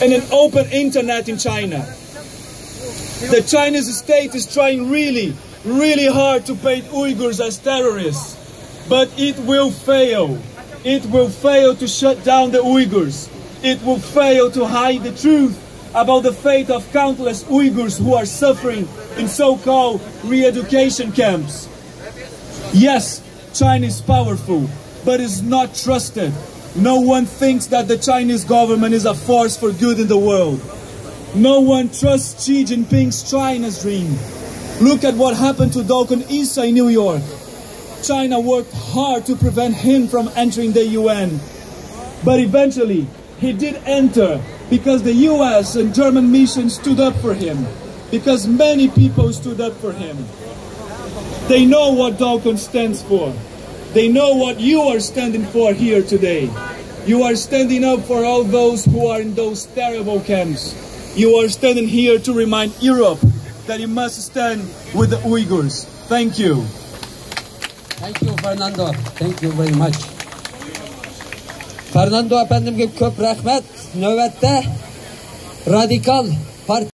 and an open internet in China. The Chinese state is trying really hard to paint Uyghurs as terrorists, but it will fail. It will fail to shut down the Uyghurs. It will fail to hide the truth about the fate of countless Uyghurs who are suffering in so-called re-education camps. Yes, China is powerful, but is not trusted. No one thinks that the Chinese government is a force for good in the world. No one trusts Xi Jinping's China's dream. Look at what happened to Dokun Issa in New York. China worked hard to prevent him from entering the UN. But eventually, he did enter because the US and German mission stood up for him. Because many people stood up for him. They know what Dokun stands for. They know what you are standing for here today. You are standing up for all those who are in those terrible camps. You are standing here to remind Europe that it must stand with the Uyghurs. Thank you. Thank you, Fernando. Thank you very much. Fernando efendimge köp rahmet. Növbette radikal parti